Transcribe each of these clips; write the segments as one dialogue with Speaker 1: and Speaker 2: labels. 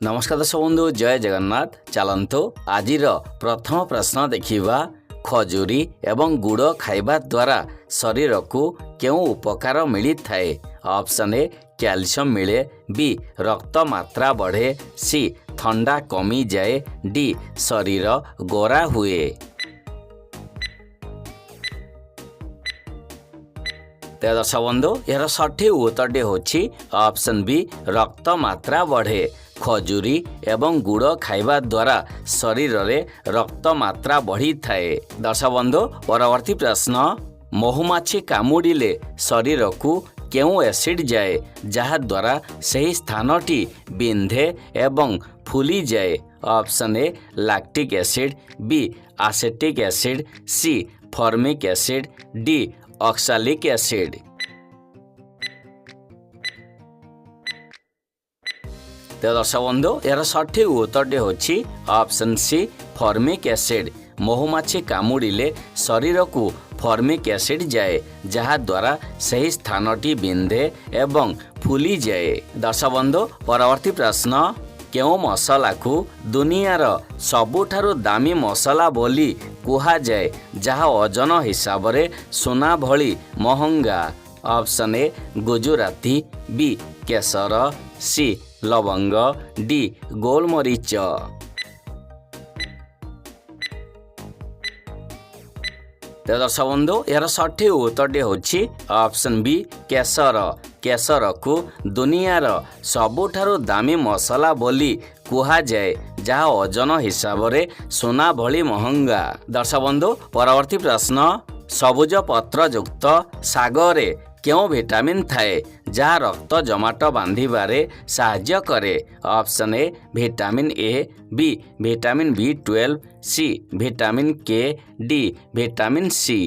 Speaker 1: नमस्कार दर्शक बंधु जय जगन्नाथ। चलतु आज प्रथम प्रश्न देखा। खजूरी एवं गुड़ खाइबा द्वारा शरीर को क्यों उपकार मिली थाए? ऑप्शन ए कैल्शियम मिले, बी रक्त मात्रा बढ़े, सी ठंडा कमी जाए, डी शरीर गोरा हुए। तो दर्शक बंधु यार सठिक उत्तर होछि ऑप्शन बी रक्त मात्रा बढ़े। खजूरी एवं गुड़ खाइबा द्वारा शरीर रे रक्त मात्रा बढ़ी थाए। दर्शक बंधु परवर्ती प्रश्न, महुमाछी कामुड़िले शरीर को केउं एसिड जाए जहा द्वारा सही स्थानटी बिंधे एवं फुली जाए? Option A lactic acid, B acetic acid, C formic acid, D oxalic acid. तो दर्शक बंधु यार सठिक उत्तर होछि ऑप्शन सी फॉर्मिक एसिड। महुमाछी कामुड़िले शरीर को फॉर्मिक एसिड जाए जहा द्वारा सही स्थानटी बिंधे एवं फुली जाए। दर्शक बंधु परवर्ती प्रश्न, केउं मसला को दुनियार सबुठारु दामी मसला बोली कुहा जाए जहा ओजन हिसाब रे सोना भली महंगा? ऑप्शन ए गुजराती, बी केसर, सी लवंग, डी गोलमरीच। तो दर्शक बंधु यार सठिक उत्तर होछि ऑप्शन बी केसर। केसर को दुनियार सबुठारु दामी मसला बोली कुहा जाए जहा ओजन हिसाब रे सोना भली महंगा। दर्शक बंधु परवर्ती प्रश्न, सबुज पत्र युक्त सागरे क्यों विटामिन थाए जहा रक्त जमाट बांधिबारे साहाय्य करे? Option A vitamin A, B vitamin B12, C vitamin K, D vitamin C.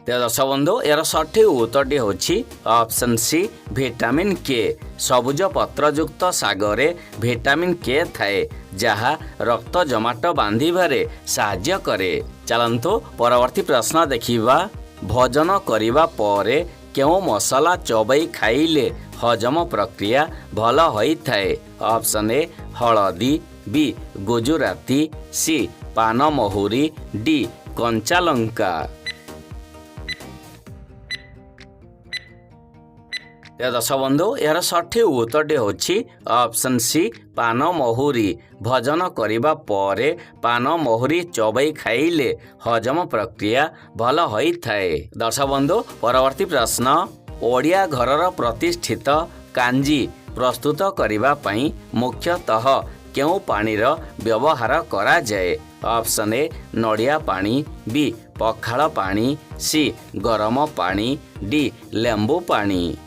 Speaker 1: तो दर्शक बंधु यार सठिक उत्तर होछि ऑप्शन सी विटामिन के। सबुज पत्र युक्त सागरे विटामिन के थाए जहा रक्त जमाट बांधिबारे साहाय्य करे। चलंतु परवर्ती प्रश्न देखिबा। भोजन करिबा परे केउं मसला चोबई खाइले हजम प्रक्रिया भल होई थाए? ऑप्शन ए हळदी, बी गुजराती, सी पान महुरी, डी कंचा लंका। दर्शक बंधु यार सठिक उत्तर होछि ऑप्शन सी पान महुरी। भोजन करिबा परे पान महुरी चोबई खाइले हजम प्रक्रिया भल होई थाए। दर्शक बंधु परवर्ती प्रश्न, ओडिया घरर प्रतिष्ठित कांजी प्रस्तुत करिबा पई मुख्यतः केउं पानीर व्यवहार करा जाए? ऑप्शन ए नड़िया पानी, बी पखाल पानी, सी गरम पानी, डी लेंबू पानी।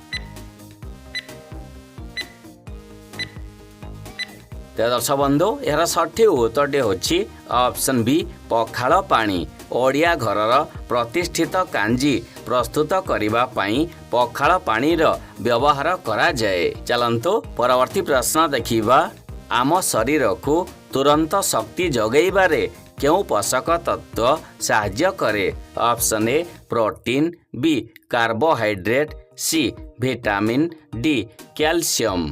Speaker 1: तो दर्शक बंधु यार सठिक उत्तर होछि ऑप्शन बी पखाल पानी। ओडिया घरर प्रतिष्ठित कांजी प्रस्तुत करिबा पई पखाल पानीर व्यवहार करा जाए। चलंतु परवर्ती प्रश्न देखिबा। आम शरीर को तुरंत शक्ति जगैबारे केउं पोषक तत्व साहाय्य करे? Option A protein, B carbohydrate, C vitamin, D calcium.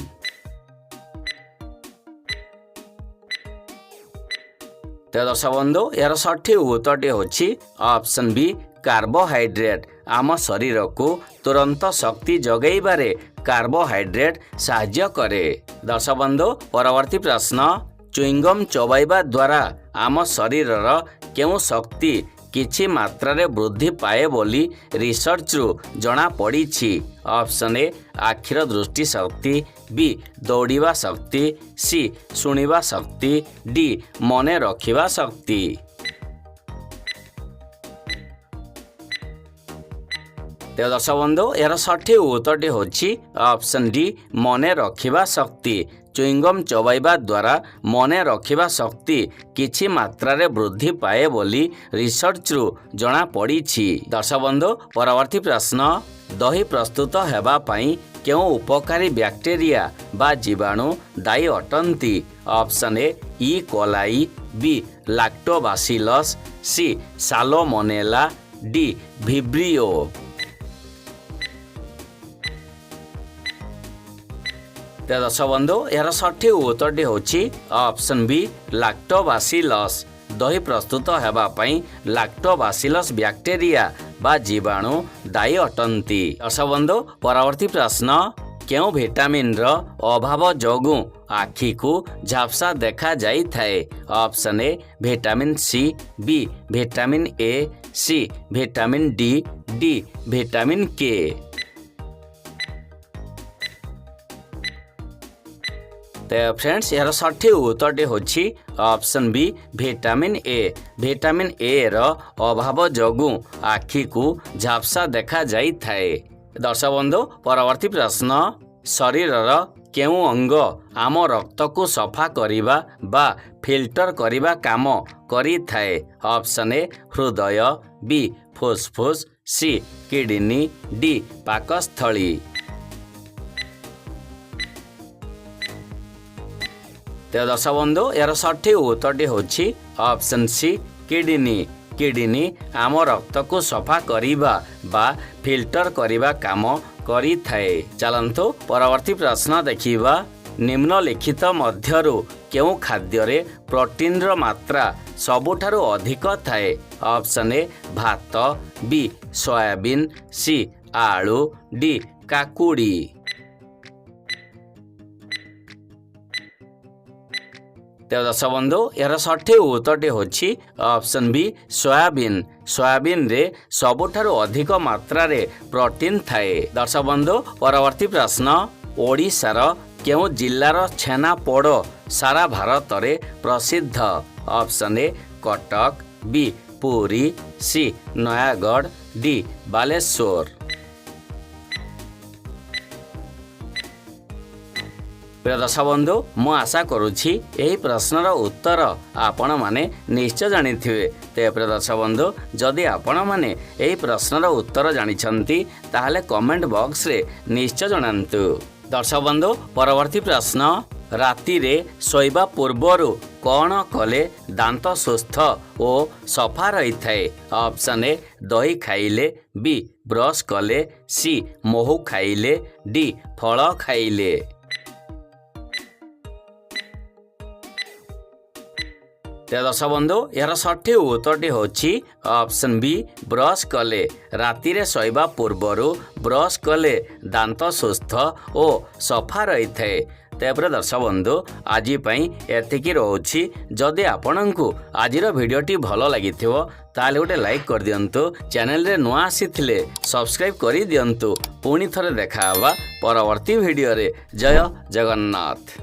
Speaker 1: तो दर्शक बंधु यार सठिक उत्तर होछि ऑप्शन बी कार्बोहाइड्रेट। आम शरीर को तुरंत शक्ति जगैबारे कार्बोहाइड्रेट साहाय्य करे। दर्शक बंधु परवर्ती प्रश्न, च्युइंगम चोबाइबा द्वारा आम शरीरर केउं शक्ति किछि मात्रा रे वृद्धि पाए बोली रिसर्च रु जना पड़िछि? ऑप्शन ए आखिर दृष्टि शक्ति, बी दौड़िबा शक्ति, सी शुणिबा शक्ति, डी मने रखिबा शक्ति। तो दर्शक बंधु यार सठिक उत्तर होछि ऑप्शन डी मने रखिबा शक्ति। च्युइंगम चोबाइबा द्वारा मने रखिबा शक्ति किछि मात्रा रे वृद्धि पाए बोली रिसर्च रु जना पड़िछि। दर्शक बंधु परवर्ती प्रश्न, दही प्रस्तुत हेबा पई केउं उपकारी बैक्टेरिया बा जीवाणु दायी अटंती? Option A coli, B lactobacillus, C salmonella, D vibrio. तो दर्शक बंधु यार सठिक उत्तरटी होछि ऑप्शन बी लैक्टोबासिलस। दही प्रस्तुत हेबापई लैक्टोबासिलस बैक्टेरिया बा जीवाणु दायी अटंती। दर्शक बंधु परवर्ती प्रश्न केउ विटामिन रो अभाव जोगु आखि को झापसा देखा जाई थाए। Option A vitamin C, B vitamin A, C vitamin D, D vitamin K. तो फ्रेंड्स यार सठिक उत्तरटी होछि option B vitamin A. Vitamin A रो अभाव जोगु आखि को झापसा देखा जाई थाए। दर्शक बंधु परवर्ती प्रश्न शरीरर केउ अंग आम रक्त को सफा करिबा बा फिल्टर करिबा काम करि थाए। ऑप्शन ए हृदय, बी फुसफुस, सी किडनी, डी पाकस्थली। तो दर्शक बंधु यार सठिक उत्तरटी होछि ऑप्शन सी किडनी। किडनी आम रक्त को सफा करिबा बा फिल्टर करिबा काम करि थाए। चलंतु परवर्ती प्रश्न देखिबा निम्नलिखित मध्यरु केउ खाद्य रे प्रोटीन रो मात्रा सबुठारु अधिक थाए। ऑप्शन ए भात, बी सोयाबीन, सी आलू, डी काकुड़ी। तो दर्शक बंधु यार सठिक उत्तरटी होछि ऑप्शन बी सोयाबीन। सोयाबीन रे सबुठारु अधिक मात्रा रे प्रोटीन थाए। दर्शक बंधु परवर्ती प्रश्न ओडिशार केउ जिल्लार छेना पोड़ सारा भारत रे प्रसिद्ध। Option A Cuttack, B Puri, C Nayagarh, D Baleshwar. प्रिय दर्शक बंधु मु आशा करुछि एही प्रश्नर उत्तर आपण माने निश्चय जानिथिबे। ते प्रिय दर्शक बंधु जदि आपण माने एही प्रश्नर उत्तर जानिछंती ताहाले कमेंट बॉक्स रे निश्चय जणांतु। दर्शक बंधु परवर्ती प्रश्न राति रे सोइबा पूर्वरु कौन कले दांत सुस्थ और सफा रही थाए। ऑप्शन ए दही खाइले, बी ब्रश कले, सी महू खाइले, डी फल खाइले। तो दर्शक बंधु यार सठिक उत्तरटी होछि ऑप्शन बी ब्रश कले। राति रे सोइबा पूर्वरु ब्रश कले दांत सुस्थ और सफा रही थाए। तेरे दर्शक बंधु आज एतिकी रोची। जदि आपनकु आजिर भिडियोटी भल लागिथिबो ताले गोटे लाइक कर दियंतु। चैनल रे नुआ आसीथिले सब्सक्राइब करि दियंतु। पुणी थरे देखा हवा परवर्ती भिडियो रे। जय जगन्नाथ।